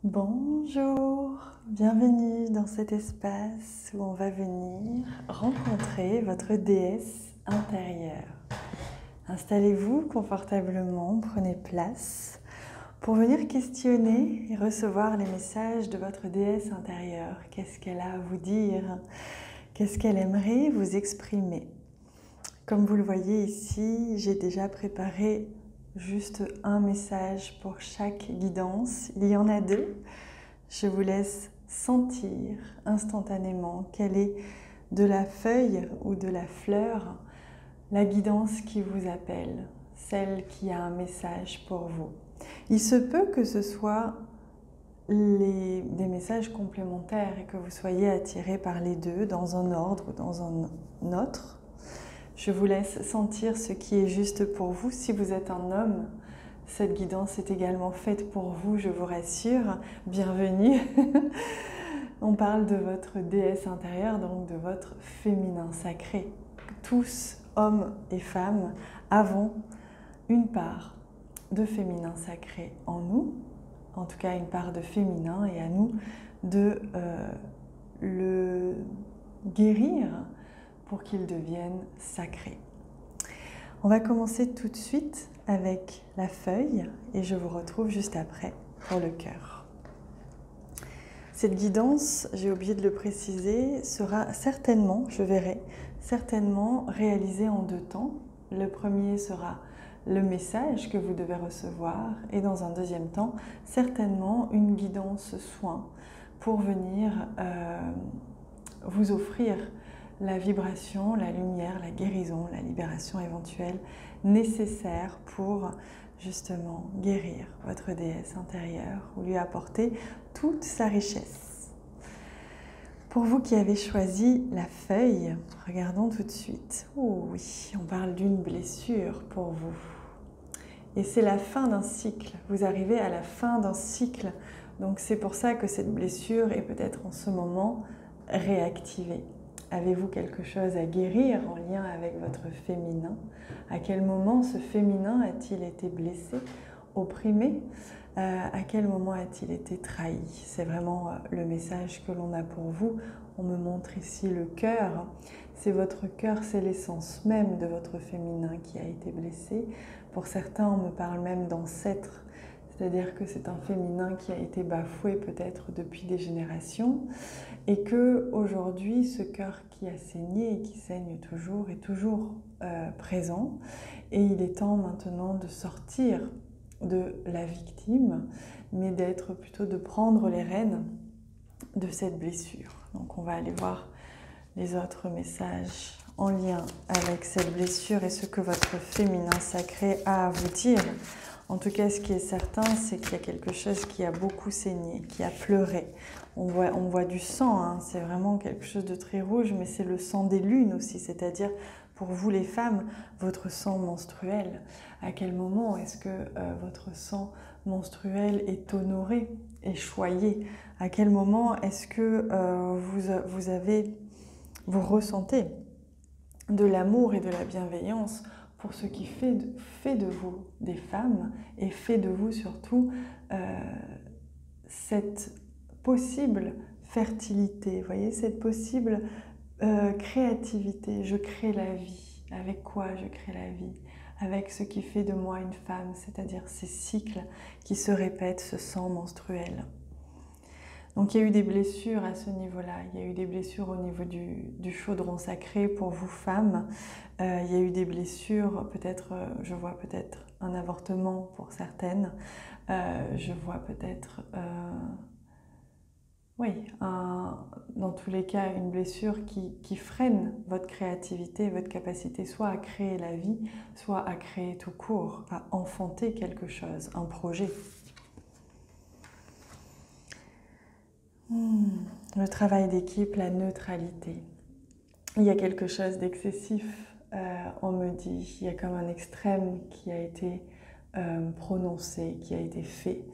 Bonjour, bienvenue dans cet espace où on va venir rencontrer votre déesse intérieure. Installez-vous confortablement, prenez place pour venir questionner et recevoir les messages de votre déesse intérieure. Qu'est-ce qu'elle a à vous dire? Qu'est-ce qu'elle aimerait vous exprimer? Comme vous le voyez ici, j'ai déjà préparé juste un message pour chaque guidance. Il y en a deux. Je vous laisse sentir instantanément quelle est de la feuille ou de la fleur la guidance qui vous appelle, celle qui a un message pour vous. Il se peut que ce soit des messages complémentaires et que vous soyez attiré par les deux dans un ordre ou dans un autre. Je vous laisse sentir ce qui est juste pour vous. Si vous êtes un homme, cette guidance est également faite pour vous, je vous rassure. Bienvenue. On parle de votre déesse intérieure, donc de votre féminin sacré. Tous, hommes et femmes, avons une part de féminin sacré en nous, en tout cas une part de féminin, et à nous de le guérir pour qu'il devienne sacré. On va commencer tout de suite avec la feuille et je vous retrouve juste après pour le cœur. Cette guidance, j'ai oublié de le préciser, sera certainement, je verrai, certainement réalisée en deux temps. Le premier sera le message que vous devez recevoir et dans un deuxième temps, certainement une guidance soin pour venir vous offrir la vibration, la lumière, la guérison, la libération éventuelle nécessaire pour justement guérir votre déesse intérieure ou lui apporter toute sa richesse. Pour vous qui avez choisi la feuille, regardons tout de suite. Oh oui, on parle d'une blessure pour vous. Et c'est la fin d'un cycle. Vous arrivez à la fin d'un cycle. Donc c'est pour ça que cette blessure est peut-être en ce moment réactivée. Avez-vous quelque chose à guérir en lien avec votre féminin? À quel moment ce féminin a-t-il été blessé, opprimé? À quel moment a-t-il été trahi? C'est vraiment le message que l'on a pour vous. On me montre ici le cœur. C'est votre cœur, c'est l'essence même de votre féminin qui a été blessé. Pour certains, on me parle même d'ancêtre. C'est-à-dire que c'est un féminin qui a été bafoué peut-être depuis des générations et que aujourd'hui ce cœur qui a saigné et qui saigne toujours est toujours présent et il est temps maintenant de sortir de la victime mais d'être plutôt de prendre les rênes de cette blessure. Donc on va aller voir les autres messages en lien avec cette blessure et ce que votre féminin sacré a à vous dire. En tout cas, ce qui est certain, c'est qu'il y a quelque chose qui a beaucoup saigné, qui a pleuré. On voit du sang, hein, c'est vraiment quelque chose de très rouge, mais c'est le sang des lunes aussi, c'est-à-dire pour vous les femmes, votre sang menstruel. À quel moment est-ce que votre sang menstruel est honoré et choyé? À quel moment est-ce que vous ressentez de l'amour et de la bienveillance pour ce qui fait de vous des femmes et fait de vous surtout cette possible fertilité, vous voyez, cette possible créativité. Je crée la vie. Avec quoi je crée la vie? Avec ce qui fait de moi une femme, c'est-à-dire ces cycles qui se répètent, ce sang menstruel. Donc il y a eu des blessures à ce niveau-là, il y a eu des blessures au niveau du chaudron sacré pour vous femmes, il y a eu des blessures, peut-être, je vois peut-être un avortement pour certaines, je vois peut-être, dans tous les cas, une blessure qui freine votre créativité, votre capacité soit à créer la vie, soit à créer tout court, à enfanter quelque chose, un projet. Le travail d'équipe, la neutralité. Il y a quelque chose d'excessif, on me dit. Il y a comme un extrême qui a été prononcé, qui a été fait.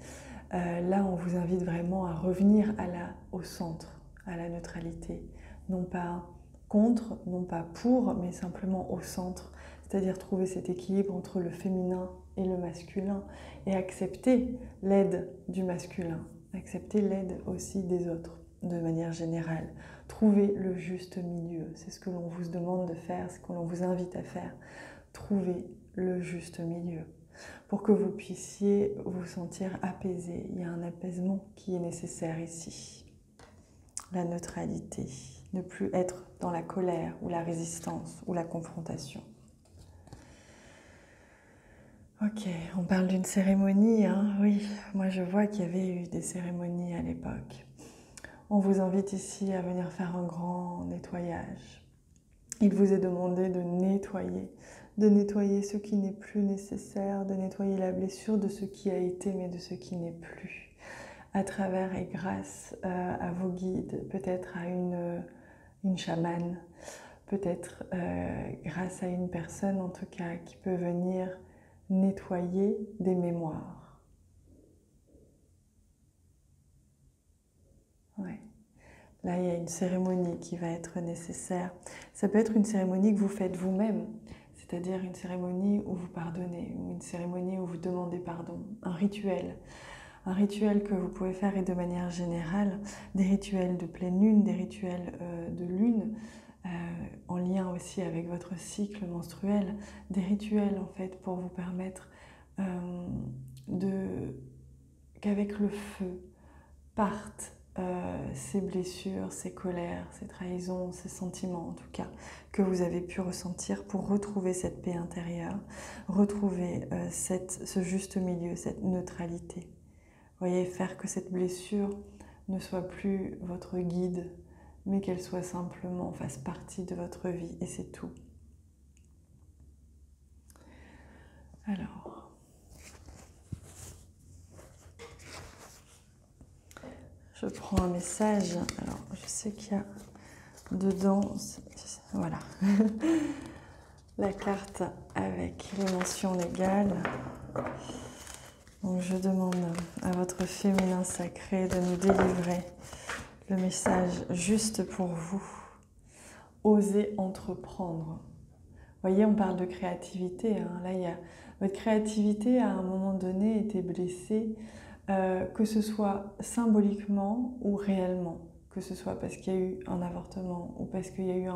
Là, on vous invite vraiment à revenir au centre, à la neutralité. Non pas contre, non pas pour, mais simplement au centre. C'est-à-dire trouver cet équilibre entre le féminin et le masculin et accepter l'aide du masculin. Acceptez l'aide aussi des autres, de manière générale. Trouvez le juste milieu. C'est ce que l'on vous demande de faire, ce que l'on vous invite à faire. Trouvez le juste milieu pour que vous puissiez vous sentir apaisé. Il y a un apaisement qui est nécessaire ici. La neutralité. Ne plus être dans la colère ou la résistance ou la confrontation. Ok, on parle d'une cérémonie, hein? Oui, moi je vois qu'il y avait eu des cérémonies à l'époque. On vous invite ici à venir faire un grand nettoyage. Il vous est demandé de nettoyer ce qui n'est plus nécessaire, de nettoyer la blessure de ce qui a été mais de ce qui n'est plus. À travers et grâce à vos guides, peut-être à une chamane, peut-être grâce à une personne en tout cas qui peut venir nettoyer des mémoires. Ouais. Là, il y a une cérémonie qui va être nécessaire. Ça peut être une cérémonie que vous faites vous-même, c'est-à-dire une cérémonie où vous pardonnez, ou une cérémonie où vous demandez pardon, un rituel. Un rituel que vous pouvez faire et de manière générale, des rituels de pleine lune, des rituels de lune, en lien aussi avec votre cycle menstruel, des rituels en fait pour vous permettre qu'avec le feu partent ces blessures, ces colères, ces trahisons, ces sentiments en tout cas que vous avez pu ressentir pour retrouver cette paix intérieure, retrouver ce juste milieu, cette neutralité. Voyez, faire que cette blessure ne soit plus votre guide, mais qu'elle soit simplement, fasse partie de votre vie, et c'est tout. Alors, je prends un message. Alors, je sais qu'il y a dedans, voilà, la carte avec les mentions légales. Donc je demande à votre féminin sacré de nous délivrer le message juste pour vous. Osez entreprendre. Vous voyez, on parle de créativité. Hein. Là, votre créativité, à un moment donné, était blessée, que ce soit symboliquement ou réellement. Que ce soit parce qu'il y a eu un avortement ou parce qu'il y a eu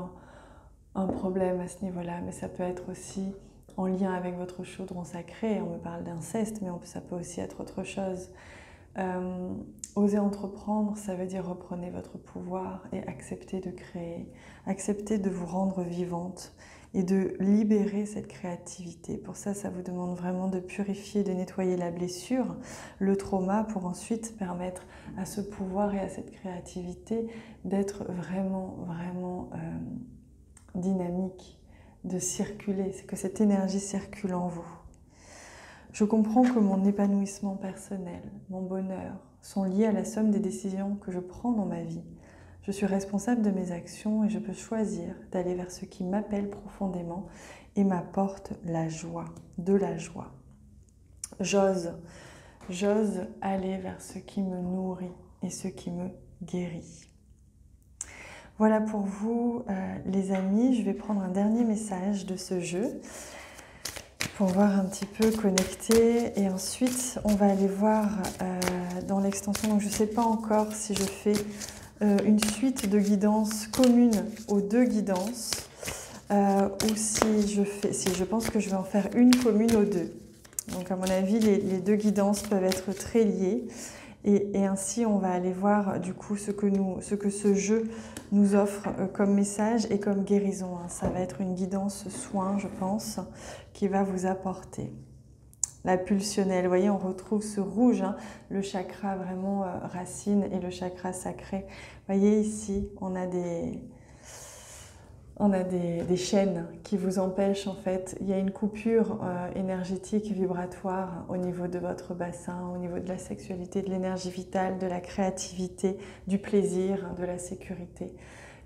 un problème à ce niveau-là. Mais ça peut être aussi en lien avec votre chaudron sacré. On me parle d'inceste, mais ça peut aussi être autre chose. Oser entreprendre, ça veut dire reprenez votre pouvoir et accepter de créer, accepter de vous rendre vivante et de libérer cette créativité. Pour ça, ça vous demande vraiment de purifier, de nettoyer la blessure, le trauma, pour ensuite permettre à ce pouvoir et à cette créativité d'être vraiment, vraiment dynamique, de circuler, c'est que cette énergie circule en vous. Je comprends que mon épanouissement personnel, mon bonheur, sont liés à la somme des décisions que je prends dans ma vie. Je suis responsable de mes actions et je peux choisir d'aller vers ce qui m'appelle profondément et m'apporte la joie, de la joie. J'ose aller vers ce qui me nourrit et ce qui me guérit. Voilà pour vous, les amis. Je vais prendre un dernier message de ce jeu pour voir un petit peu connecté. Et ensuite, on va aller voir dans l'extension. Donc, je ne sais pas encore si je fais une suite de guidances communes aux deux guidances ou si je pense que je vais en faire une commune aux deux. Donc, à mon avis, les deux guidances peuvent être très liées. Et ainsi, on va aller voir du coup ce que ce jeu nous offre comme message et comme guérison. Ça va être une guidance soin, je pense, qui va vous apporter. La pulsionnelle, vous voyez, on retrouve ce rouge, hein, le chakra vraiment racine et le chakra sacré. Vous voyez ici, on a des chaînes qui vous empêchent en fait. Il y a une coupure énergétique, vibratoire au niveau de votre bassin, au niveau de la sexualité, de l'énergie vitale, de la créativité, du plaisir, de la sécurité.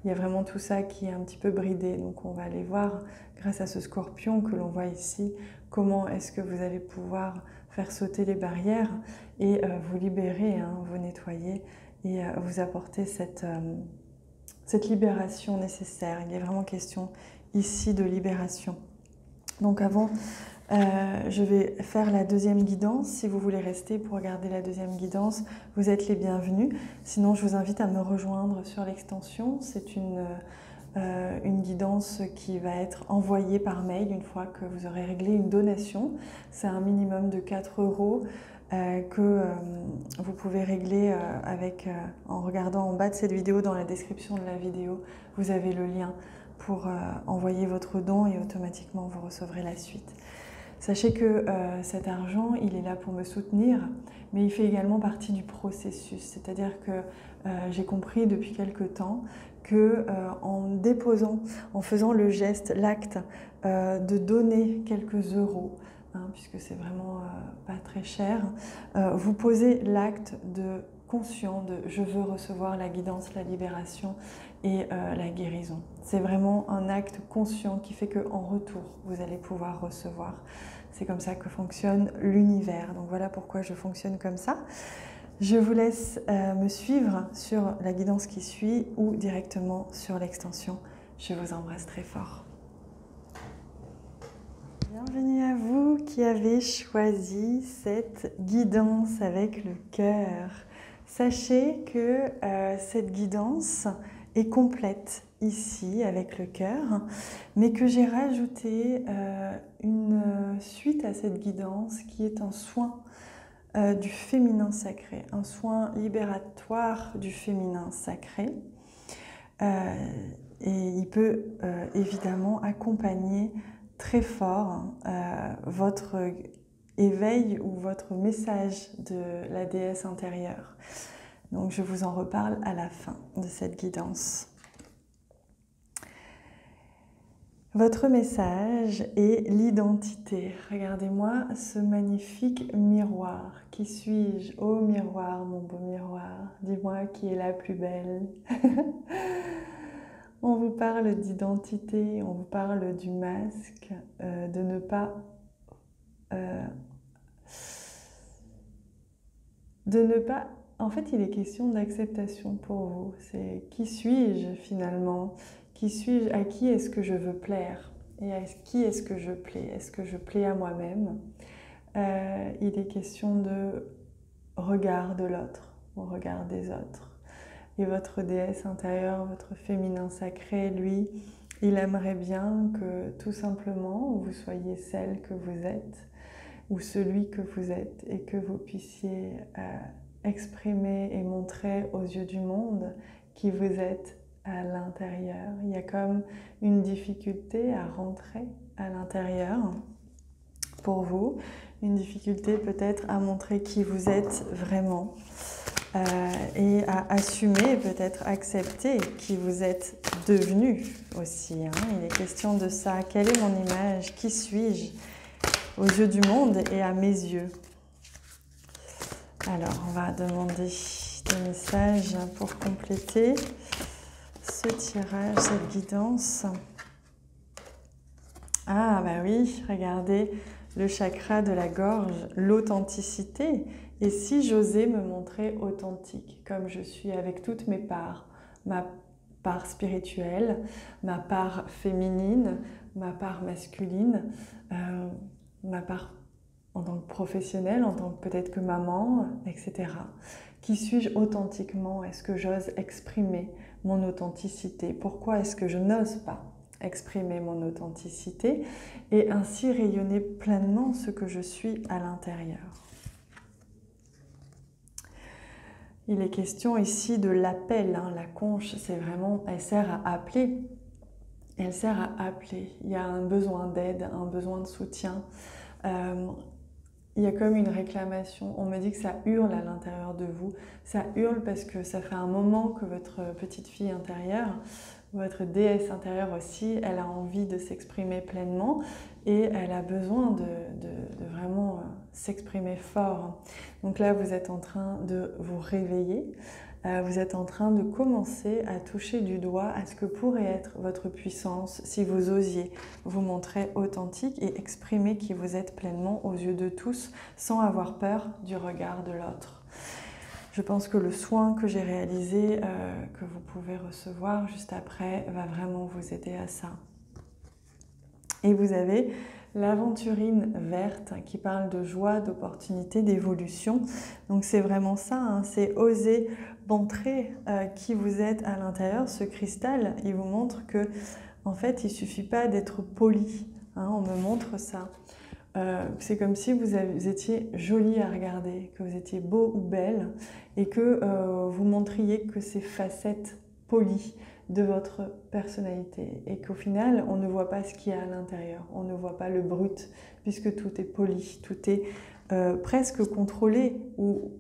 Il y a vraiment tout ça qui est un petit peu bridé. Donc on va aller voir, grâce à ce scorpion que l'on voit ici, comment est-ce que vous allez pouvoir faire sauter les barrières et vous libérer, hein, vous nettoyer et vous apporter cette libération nécessaire. Il est vraiment question ici de libération. Donc avant Je vais faire la deuxième guidance. Si vous voulez rester pour regarder la deuxième guidance, vous êtes les bienvenus. Sinon, je vous invite à me rejoindre sur l'extension. C'est une guidance qui va être envoyée par mail une fois que vous aurez réglé une donation. C'est un minimum de 4 € que vous pouvez régler en regardant en bas de cette vidéo. Dans la description de la vidéo, vous avez le lien pour envoyer votre don et automatiquement vous recevrez la suite. Sachez que cet argent, il est là pour me soutenir, mais il fait également partie du processus. C'est-à-dire que j'ai compris depuis quelque temps que en déposant, en faisant le geste, l'acte de donner quelques euros, puisque c'est vraiment pas très cher, vous posez l'acte de conscient de « je veux recevoir la guidance, la libération et la guérison ». C'est vraiment un acte conscient qui fait qu'en retour, vous allez pouvoir recevoir. C'est comme ça que fonctionne l'univers. Donc voilà pourquoi je fonctionne comme ça. Je vous laisse me suivre sur la guidance qui suit ou directement sur l'extension. Je vous embrasse très fort. Bienvenue à vous qui avez choisi cette guidance avec le cœur. Sachez que cette guidance est complète ici avec le cœur, mais que j'ai rajouté une suite à cette guidance qui est un soin du féminin sacré, un soin libératoire du féminin sacré. Et il peut évidemment accompagner très fort votre éveil ou votre message de la déesse intérieure. Donc je vous en reparle à la fin de cette guidance. Votre message est l'identité. Regardez-moi ce magnifique miroir. Qui suis-je? Oh miroir, mon beau miroir, dis-moi qui est la plus belle. On vous parle d'identité, on vous parle du masque, de ne pas... En fait, il est question d'acceptation pour vous. C'est qui suis-je finalement? Qui suis-je? À qui est-ce que je veux plaire? Et à qui est-ce que je plais? Est-ce que je plais à moi-même? Il est question de regard de l'autre, au regard des autres. Et votre déesse intérieure, votre féminin sacré, lui, il aimerait bien que tout simplement vous soyez celle que vous êtes ou celui que vous êtes et que vous puissiez exprimer et montrer aux yeux du monde qui vous êtes à l'intérieur. Il y a comme une difficulté à rentrer à l'intérieur pour vous, une difficulté peut-être à montrer qui vous êtes vraiment et à assumer, peut-être accepter qui vous êtes devenu aussi. Il est question de ça. Quelle est mon image? Qui suis-je aux yeux du monde et à mes yeux? Alors, on va demander des messages pour compléter ce tirage, cette guidance. Ah, bah oui, regardez le chakra de la gorge, l'authenticité. Et si j'osais me montrer authentique, comme je suis avec toutes mes parts, ma part spirituelle, ma part féminine, ma part masculine, ma part en tant que professionnelle, en tant que peut-être que maman, etc. Qui suis-je authentiquement? Est-ce que j'ose exprimer mon authenticité? Pourquoi est-ce que je n'ose pas exprimer mon authenticité et ainsi rayonner pleinement ce que je suis à l'intérieur? Il est question ici de l'appel. La conche, c'est vraiment, elle sert à appeler. Elle sert à appeler. Il y a un besoin d'aide, un besoin de soutien. Il y a comme une réclamation. On me dit que ça hurle à l'intérieur de vous. Ça hurle parce que ça fait un moment que votre petite fille intérieure, votre déesse intérieure aussi, elle a envie de s'exprimer pleinement et elle a besoin de vraiment s'exprimer fort. Donc là, vous êtes en train de vous réveiller. Vous êtes en train de commencer à toucher du doigt à ce que pourrait être votre puissance si vous osiez vous montrer authentique et exprimer qui vous êtes pleinement aux yeux de tous sans avoir peur du regard de l'autre. Je pense que le soin que j'ai réalisé, que vous pouvez recevoir juste après, va vraiment vous aider à ça. Et vous avez l'aventurine verte qui parle de joie, d'opportunité, d'évolution. Donc c'est vraiment ça, hein, c'est oser montrer qui vous êtes à l'intérieur. Ce cristal, il vous montre que en fait, il ne suffit pas d'être poli, hein, on me montre ça. C'est comme si vous étiez jolie à regarder, que vous étiez beau ou belle et que vous montriez que ces facettes polies de votre personnalité et qu'au final, on ne voit pas ce qu'il y a à l'intérieur, on ne voit pas le brut puisque tout est poli, tout est presque contrôlé ou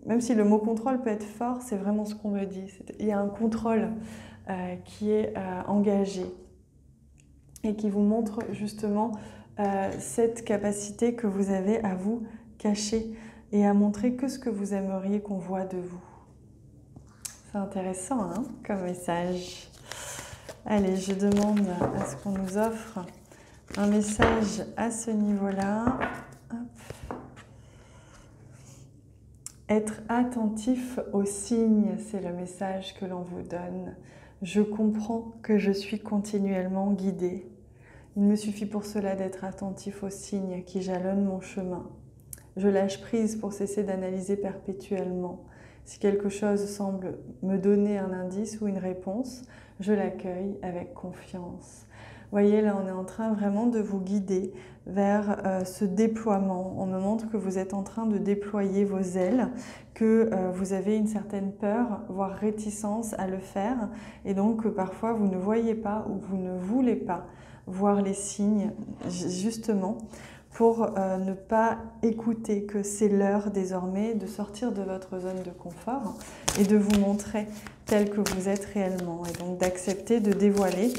même si le mot contrôle peut être fort, c'est vraiment ce qu'on me dit. Il y a un contrôle qui est engagé et qui vous montre justement cette capacité que vous avez à vous cacher et à montrer que ce que vous aimeriez qu'on voit de vous. C'est intéressant hein, comme message. Allez, je demande à ce qu'on nous offre un message à ce niveau-là. Être attentif aux signes, c'est le message que l'on vous donne. Je comprends que je suis continuellement guidée. Il me suffit pour cela d'être attentif aux signes qui jalonnent mon chemin. Je lâche prise pour cesser d'analyser perpétuellement. Si quelque chose semble me donner un indice ou une réponse, je l'accueille avec confiance. Vous voyez, là, on est en train vraiment de vous guider vers ce déploiement. On me montre que vous êtes en train de déployer vos ailes, que vous avez une certaine peur, voire réticence à le faire, et donc que parfois vous ne voyez pas ou vous ne voulez pas voir les signes, justement, pour ne pas écouter que c'est l'heure désormais de sortir de votre zone de confort et de vous montrer tel que vous êtes réellement. Et donc d'accepter de dévoiler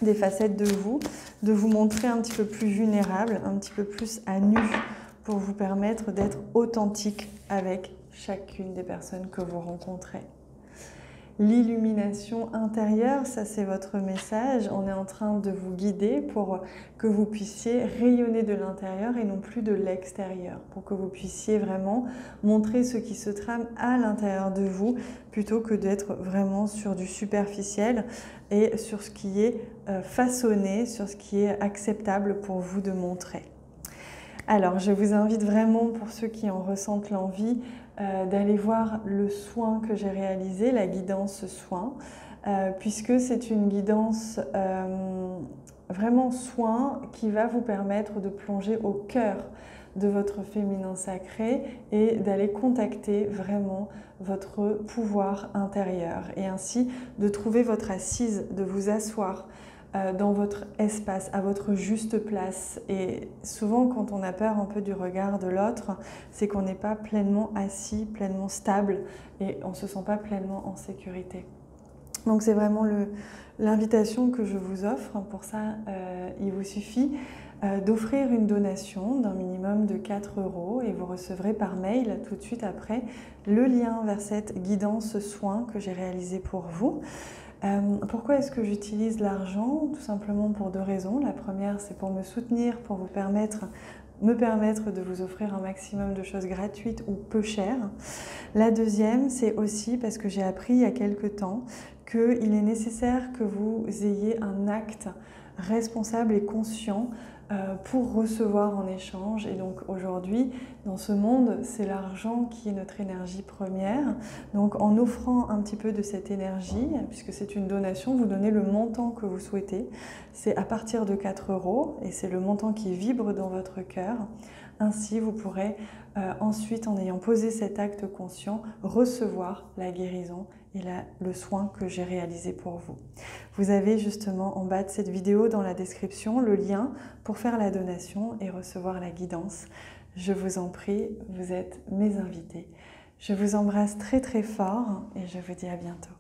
des facettes de vous montrer un petit peu plus vulnérable, un petit peu plus à nu pour vous permettre d'être authentique avec chacune des personnes que vous rencontrez. L'illumination intérieure, ça c'est votre message. On est en train de vous guider pour que vous puissiez rayonner de l'intérieur et non plus de l'extérieur. Pour que vous puissiez vraiment montrer ce qui se trame à l'intérieur de vous plutôt que d'être vraiment sur du superficiel et sur ce qui est façonné, sur ce qui est acceptable pour vous de montrer. Alors, je vous invite vraiment, pour ceux qui en ressentent l'envie, d'aller voir le soin que j'ai réalisé, la guidance soin, puisque c'est une guidance vraiment soin qui va vous permettre de plonger au cœur de votre féminin sacré et d'aller contacter vraiment votre pouvoir intérieur et ainsi de trouver votre assise, de vous asseoir dans votre espace, à votre juste place. Et souvent, quand on a peur un peu du regard de l'autre, c'est qu'on n'est pas pleinement assis, pleinement stable et on ne se sent pas pleinement en sécurité. Donc c'est vraiment l'invitation que je vous offre. Pour ça, il vous suffit d'offrir une donation d'un minimum de 4 € et vous recevrez par mail tout de suite après le lien vers cette guidance soin que j'ai réalisée pour vous. Pourquoi est-ce que j'utilise l'argent? Tout simplement pour 2 raisons. La première, c'est pour me soutenir, pour me permettre de vous offrir un maximum de choses gratuites ou peu chères. La deuxième, c'est aussi parce que j'ai appris il y a quelque temps qu'il est nécessaire que vous ayez un acte responsable et conscient pour recevoir en échange. Et donc aujourd'hui, dans ce monde, c'est l'argent qui est notre énergie première. Donc en offrant un petit peu de cette énergie, puisque c'est une donation, vous donnez le montant que vous souhaitez. C'est à partir de 4 € et c'est le montant qui vibre dans votre cœur. Ainsi, vous pourrez ensuite, en ayant posé cet acte conscient, recevoir la guérison et le soin que j'ai réalisé pour vous. Vous avez justement en bas de cette vidéo, dans la description, le lien pour faire la donation et recevoir la guidance. Je vous en prie, vous êtes mes invités. Je vous embrasse très très fort et je vous dis à bientôt.